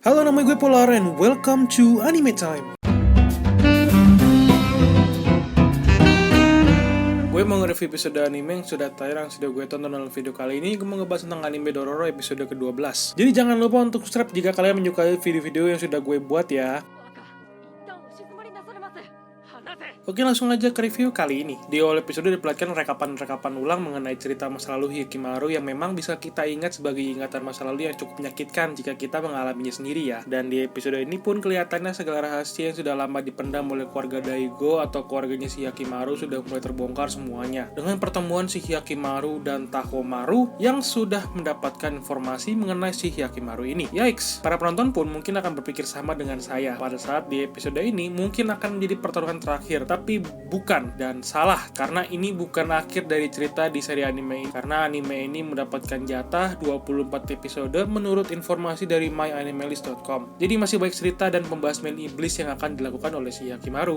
Halo, nama gue Polar and welcome to Anime Time. Gue mau nge-review episode anime yang sudah tayang, sudah gue tonton dalam video kali ini. Gue mau ngebahas tentang anime Dororo episode ke-12. Jadi jangan lupa untuk subscribe jika kalian menyukai video-video yang sudah gue buat ya. Oke, langsung aja ke review kali ini. Di awal episode diperlihatkan rekapan ulang mengenai cerita masa lalu Hyakkimaru yang memang bisa kita ingat sebagai ingatan masa lalu yang cukup menyakitkan jika kita mengalaminya sendiri ya. Dan di episode ini pun kelihatannya segala rahasia yang sudah lama dipendam oleh keluarga Daigo atau keluarganya si Hyakkimaru sudah mulai terbongkar semuanya. Dengan pertemuan si Hyakkimaru dan Tahomaru yang sudah mendapatkan informasi mengenai si Hyakkimaru ini. Yikes, para penonton pun mungkin akan berpikir sama dengan saya. Pada saat di episode ini mungkin akan menjadi pertarungan terakhir, tapi bukan dan salah karena ini bukan akhir dari cerita di seri anime ini. Karena anime ini mendapatkan jatah 24 episode menurut informasi dari myanimelist.com. Jadi masih banyak cerita dan pembahas iblis yang akan dilakukan oleh si Hyakkimaru.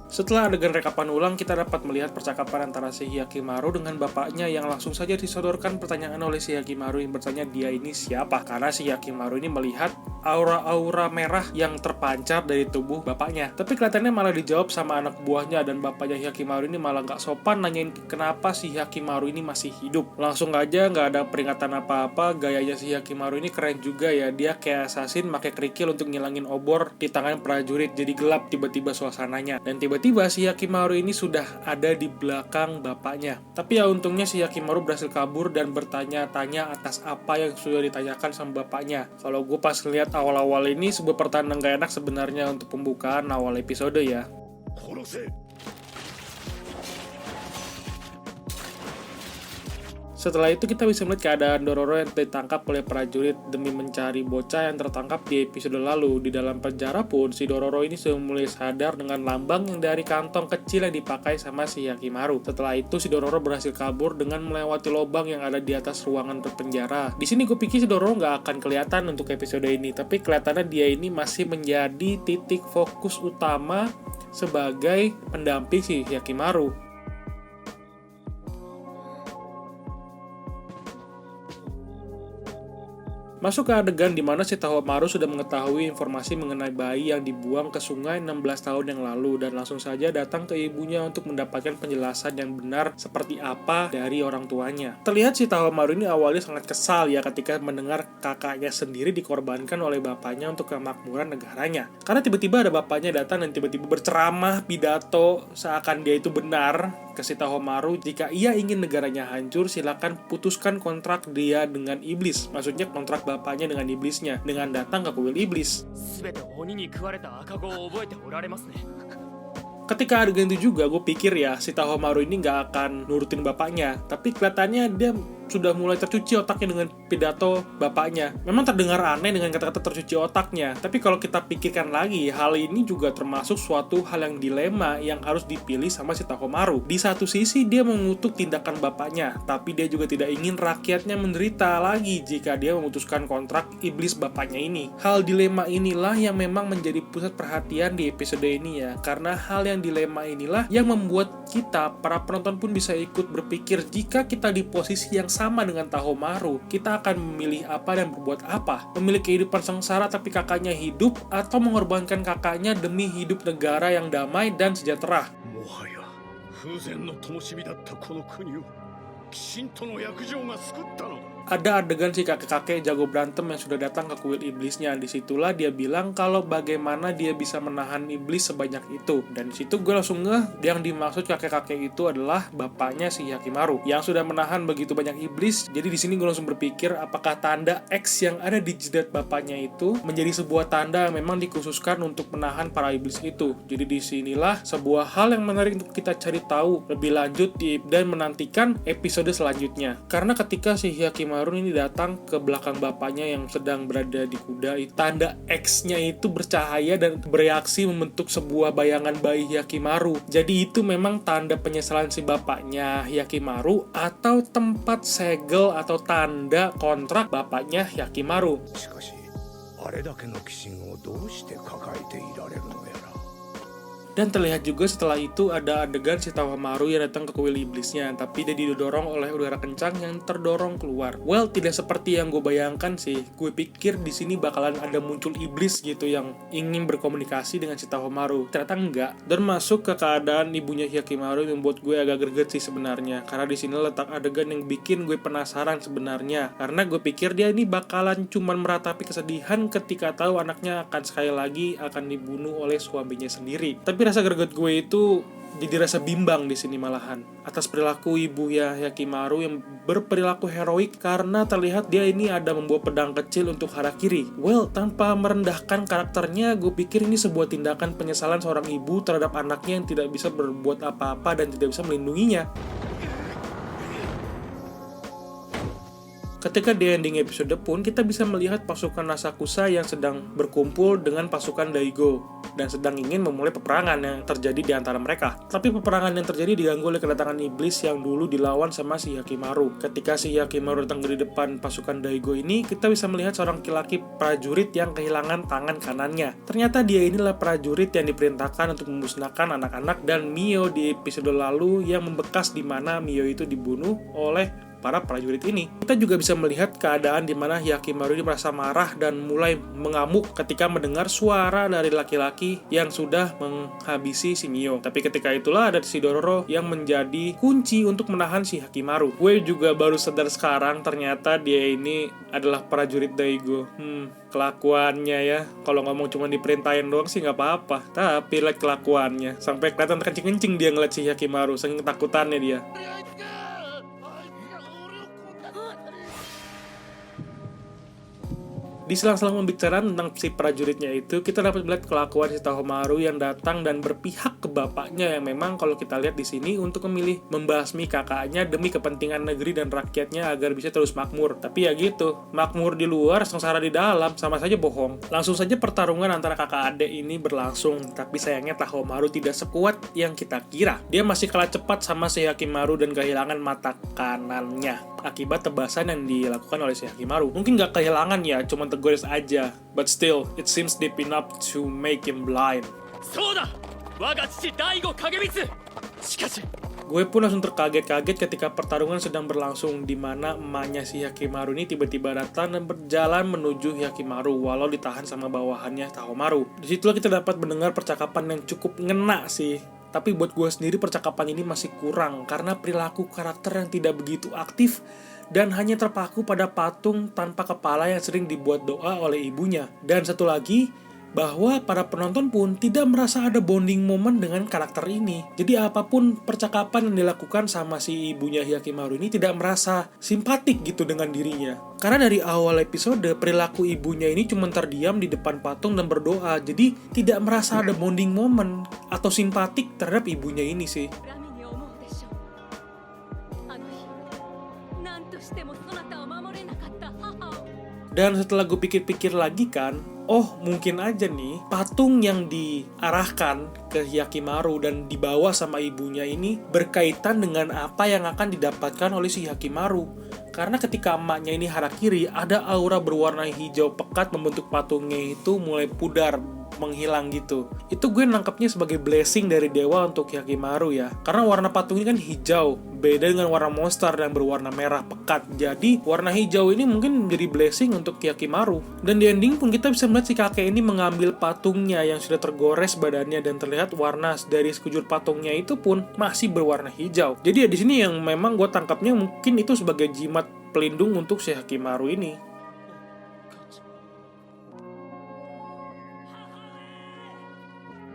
Setelah adegan rekapan ulang, kita dapat melihat percakapan antara si Hyakkimaru dengan bapaknya yang langsung saja disodorkan pertanyaan oleh si Hyakkimaru yang bertanya dia ini siapa. Karena si Hyakkimaru ini melihat aura-aura merah yang terpancar dari tubuh bapaknya. Tapi kelihatannya malah dijawab sama anak buahnya dan bapaknya Hyakkimaru ini malah gak sopan nanyain kenapa si Hyakkimaru ini masih hidup. Langsung aja gak ada peringatan apa-apa, gayanya si Hyakkimaru ini keren juga ya. Dia kayak assassin pakai kerikil untuk ngilangin obor di tangan prajurit, jadi gelap tiba-tiba suasananya. Dan tiba-tiba si Hyakkimaru ini sudah ada di belakang bapaknya. Tapi ya untungnya si Hyakkimaru berhasil kabur dan bertanya-tanya atas apa yang sudah ditanyakan sama bapaknya. Kalau gue pas ngeliat awal-awal ini sebuah pertanyaan gak enak sebenarnya untuk pembukaan awal episode ya. Setelah itu kita bisa melihat keadaan Dororo yang ditangkap oleh prajurit demi mencari bocah yang tertangkap di episode lalu. Di dalam penjara pun si Dororo ini sudah mulai sadar dengan lambang yang dari kantong kecil yang dipakai sama si Hyakkimaru. Setelah itu si Dororo berhasil kabur dengan melewati lubang yang ada di atas ruangan penjara. Di sini gue pikir si Dororo nggak akan kelihatan untuk episode ini, tapi kelihatannya dia ini masih menjadi titik fokus utama sebagai pendamping si Hyakkimaru. Masuk ke adegan di mana si Tahomaru sudah mengetahui informasi mengenai bayi yang dibuang ke sungai 16 tahun yang lalu dan langsung saja datang ke ibunya untuk mendapatkan penjelasan yang benar seperti apa dari orang tuanya. Terlihat si Tahomaru ini awalnya sangat kesal ya ketika mendengar kakaknya sendiri dikorbankan oleh bapaknya untuk kemakmuran negaranya. Karena tiba-tiba ada bapaknya datang dan tiba-tiba berceramah pidato seakan dia itu benar ke si Tahomaru, jika ia ingin negaranya hancur silakan putuskan kontrak dia dengan iblis. Maksudnya kontrak bapaknya dengan iblisnya dengan datang ke kuil iblis. Ketika adegan itu juga gue pikir ya si Tahomaru ini gak akan nurutin bapaknya, tapi kelihatannya dia sudah mulai tercuci otaknya dengan pidato bapaknya. Memang terdengar aneh dengan kata-kata tercuci otaknya, tapi kalau kita pikirkan lagi, hal ini juga termasuk suatu hal yang dilema yang harus dipilih sama si Tahomaru. Di satu sisi dia mengutuk tindakan bapaknya, tapi dia juga tidak ingin rakyatnya menderita lagi jika dia memutuskan kontrak iblis bapaknya ini. Hal dilema inilah yang memang menjadi pusat perhatian di episode ini ya, karena hal yang dilema inilah yang membuat kita, para penonton pun bisa ikut berpikir jika kita di posisi yang sama dengan Tahomaru, kita akan memilih apa dan berbuat apa? Memilih kehidupan sengsara tapi kakaknya hidup, atau mengorbankan kakaknya demi hidup negara yang damai dan sejahtera? Ada adegan si kakek-kakek jago berantem yang sudah datang ke kuil iblisnya. Disitulah dia bilang kalau bagaimana dia bisa menahan iblis sebanyak itu. Dan disitu gue langsung ngeh, yang dimaksud kakek-kakek itu adalah bapaknya si Hyakkimaru yang sudah menahan begitu banyak iblis. Jadi di sini gue langsung berpikir apakah tanda X yang ada di jidat bapaknya itu menjadi sebuah tanda yang memang dikhususkan untuk menahan para iblis itu. Jadi disinilah sebuah hal yang menarik untuk kita cari tahu lebih lanjut dan menantikan episode selanjutnya. Karena ketika si Hyakkimaru ini datang ke belakang bapaknya yang sedang berada di kuda, tanda X-nya itu bercahaya dan bereaksi membentuk sebuah bayangan bayi Hyakkimaru. Jadi itu memang tanda penyesalan si bapaknya Hyakkimaru atau tempat segel atau tanda kontrak bapaknya Hyakkimaru. Dan terlihat juga setelah itu ada adegan si Tahomaru yang datang ke kuil iblisnya, tapi dia didorong oleh udara kencang yang terdorong keluar. Well, tidak seperti yang gue bayangkan sih. Gue pikir di sini bakalan ada muncul iblis gitu yang ingin berkomunikasi dengan si Tahomaru. Ternyata enggak. Dan masuk ke keadaan ibunya Hyakimaru yang membuat gue agak greget sih sebenarnya. Karena di sini letak adegan yang bikin gue penasaran sebenarnya. Karena gue pikir dia ini bakalan cuman meratapi kesedihan ketika tahu anaknya akan sekali lagi akan dibunuh oleh suaminya sendiri. Tapi rasa greget gue itu jadi rasa bimbang di sini malahan atas perilaku ibu ya Hyakimaru yang berperilaku heroik karena terlihat dia ini ada membawa pedang kecil untuk harakiri. Well, tanpa merendahkan karakternya, gue pikir ini sebuah tindakan penyesalan seorang ibu terhadap anaknya yang tidak bisa berbuat apa-apa dan tidak bisa melindunginya. Ketika di ending episode pun, kita bisa melihat pasukan Asakusa yang sedang berkumpul dengan pasukan Daigo dan sedang ingin memulai peperangan yang terjadi di antara mereka. Tapi peperangan yang terjadi diganggu oleh kedatangan iblis yang dulu dilawan sama si Hyakimaru. Ketika si Hyakimaru datang di depan pasukan Daigo ini, kita bisa melihat seorang laki-laki prajurit yang kehilangan tangan kanannya. Ternyata dia inilah prajurit yang diperintahkan untuk memusnahkan anak-anak dan Mio di episode lalu yang membekas di mana Mio itu dibunuh oleh para prajurit ini. Kita juga bisa melihat keadaan di mana Hyakimaru ini merasa marah dan mulai mengamuk ketika mendengar suara dari laki-laki yang sudah menghabisi si Mio. Tapi ketika itulah ada si Dororo yang menjadi kunci untuk menahan si Hyakimaru. Gue juga baru sadar sekarang ternyata dia ini adalah prajurit Daigo. Kelakuannya ya, kalau ngomong cuma diperintahin doang sih nggak apa-apa. Tapi lihat kelakuannya, sampai kelihatan kencing-kencing dia ngeliat si Hyakimaru, saking ketakutannya dia. Di selang-selang pembicaraan tentang si prajuritnya itu, kita dapat melihat kelakuan si Tahomaru yang datang dan berpihak ke bapaknya yang memang kalau kita lihat di sini untuk memilih membasmi kakaknya demi kepentingan negeri dan rakyatnya agar bisa terus makmur. Tapi ya gitu, makmur di luar, sengsara di dalam, sama saja bohong. Langsung saja pertarungan antara kakak adik ini berlangsung, tapi sayangnya Tahomaru tidak sekuat yang kita kira. Dia masih kalah cepat sama si Hyakimaru dan kehilangan mata kanannya akibat tebasan yang dilakukan oleh si Hyakimaru. Mungkin gak kehilangan ya, cuma tergores aja. But still, it seems deep enough to make him blind. Gue pun langsung terkaget-kaget ketika pertarungan sedang berlangsung di mana emaknya si Hyakimaru ini tiba-tiba datang dan berjalan menuju Hyakimaru walau ditahan sama bawahannya Tahomaru. Disitulah kita dapat mendengar percakapan yang cukup ngena sih. Tapi buat gue sendiri percakapan ini masih kurang karena perilaku karakter yang tidak begitu aktif dan hanya terpaku pada patung tanpa kepala yang sering dibuat doa oleh ibunya. Dan satu lagi, bahwa para penonton pun tidak merasa ada bonding moment dengan karakter ini. Jadi apapun percakapan yang dilakukan sama si ibunya Hyakimaru ini tidak merasa simpatik gitu dengan dirinya. Karena dari awal episode, perilaku ibunya ini cuma terdiam di depan patung dan berdoa. Jadi tidak merasa ada bonding moment atau simpatik terhadap ibunya ini sih. Dan setelah gue pikir-pikir lagi kan, oh mungkin aja nih patung yang diarahkan ke Hyakimaru dan dibawa sama ibunya ini berkaitan dengan apa yang akan didapatkan oleh si Hyakimaru. Karena ketika emaknya ini harakiri, ada aura berwarna hijau pekat membentuk patungnya itu mulai pudar, menghilang gitu. Itu gue nangkepnya sebagai blessing dari dewa untuk Hyakimaru ya. Karena warna patung ini kan hijau, beda dengan warna monster yang berwarna merah pekat. Jadi warna hijau ini mungkin menjadi blessing untuk Hyakimaru. Dan di ending pun kita bisa melihat si kakek ini mengambil patungnya yang sudah tergores badannya dan terlihat warna dari sekujur patungnya itu pun masih berwarna hijau. Jadi ya di sini yang memang gue tangkapnya mungkin itu sebagai jimat pelindung untuk si Hyakimaru ini.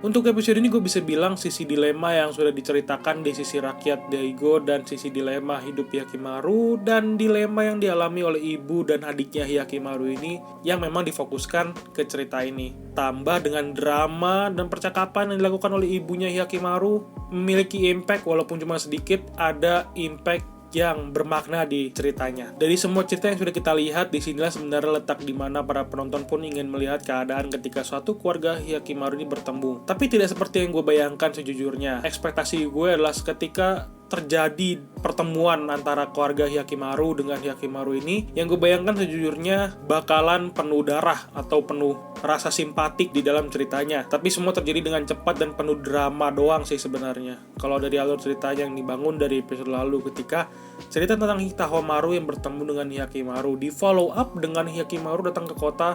Untuk episode ini gue bisa bilang sisi dilema yang sudah diceritakan di sisi rakyat Daigo dan sisi dilema hidup Hyakimaru dan dilema yang dialami oleh ibu dan adiknya Hyakimaru ini yang memang difokuskan ke cerita ini. Tambah dengan drama dan percakapan yang dilakukan oleh ibunya Hyakimaru memiliki impact walaupun cuma sedikit, ada impact yang bermakna di ceritanya. Dari semua cerita yang sudah kita lihat, disinilah sebenarnya letak di mana para penonton pun ingin melihat keadaan ketika suatu keluarga Hyakimaru ini bertemu. Tapi tidak seperti yang gue bayangkan sejujurnya. Ekspektasi gue adalah ketika terjadi pertemuan antara keluarga Hyakimaru dengan Hyakimaru ini, yang gue bayangkan sejujurnya bakalan penuh darah atau penuh rasa simpatik di dalam ceritanya. Tapi semua terjadi dengan cepat dan penuh drama doang sih sebenarnya. Kalau dari alur ceritanya yang dibangun dari episode lalu, ketika cerita tentang Tahomaru yang bertemu dengan Hyakimaru, di follow up dengan Hyakimaru datang ke kota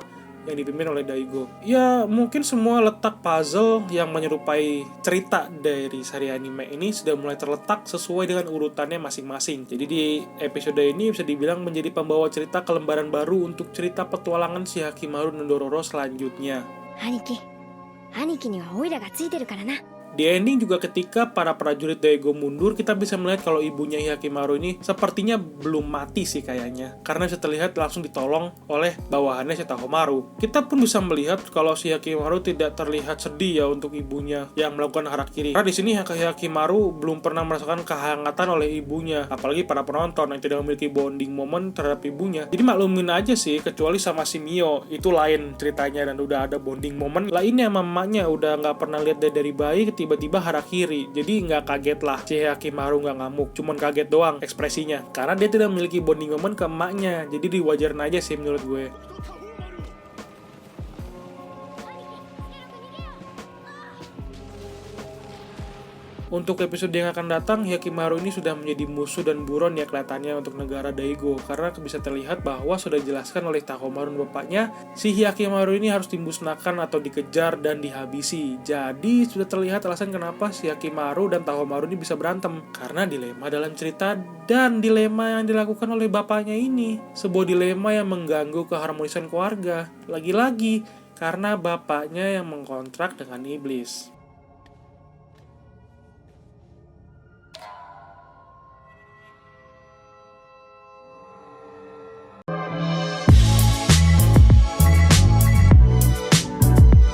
yang dipimpin oleh Daigo. Ya, mungkin semua letak puzzle yang menyerupai cerita dari seri anime ini sudah mulai terletak sesuai dengan urutannya masing-masing. Jadi di episode ini bisa dibilang menjadi pembawa cerita ke lembaran baru untuk cerita petualangan si Hyakimaru dan Dororo selanjutnya. Aniki ni wa oira ga tsuiteru kara na. Di ending juga ketika para prajurit Daigo mundur, kita bisa melihat kalau ibunya Hyakimaru ini sepertinya belum mati sih kayaknya. Karena bisa terlihat langsung ditolong oleh bawahannya si Tahomaru. Kita pun bisa melihat kalau si Hyakimaru tidak terlihat sedih ya untuk ibunya yang melakukan harakiri. Karena di sini Hyakimaru belum pernah merasakan kehangatan oleh ibunya. Apalagi para penonton yang tidak memiliki bonding moment terhadap ibunya. Jadi maklumin aja sih, kecuali sama si Mio, itu lain ceritanya dan udah ada bonding moment. Lainnya sama mamanya udah nggak pernah lihat dari bayi, tiba-tiba harakiri. Jadi nggak kaget lah si Hyakimaru nggak ngamuk, cuman kaget doang ekspresinya karena dia tidak memiliki bonding moment ke emaknya. Jadi diwajarin aja sih menurut gue. Untuk episode yang akan datang, Hyakimaru ini sudah menjadi musuh dan buron ya kelihatannya untuk negara Daigo, karena bisa terlihat bahwa sudah dijelaskan oleh Tahomaru dan bapaknya, si Hyakimaru ini harus dimusnahkan atau dikejar dan dihabisi. Jadi sudah terlihat alasan kenapa si Hyakimaru dan Tahomaru ini bisa berantem, karena dilema dalam cerita dan dilema yang dilakukan oleh bapaknya ini, sebuah dilema yang mengganggu keharmonisan keluarga. Lagi-lagi karena bapaknya yang mengkontrak dengan iblis.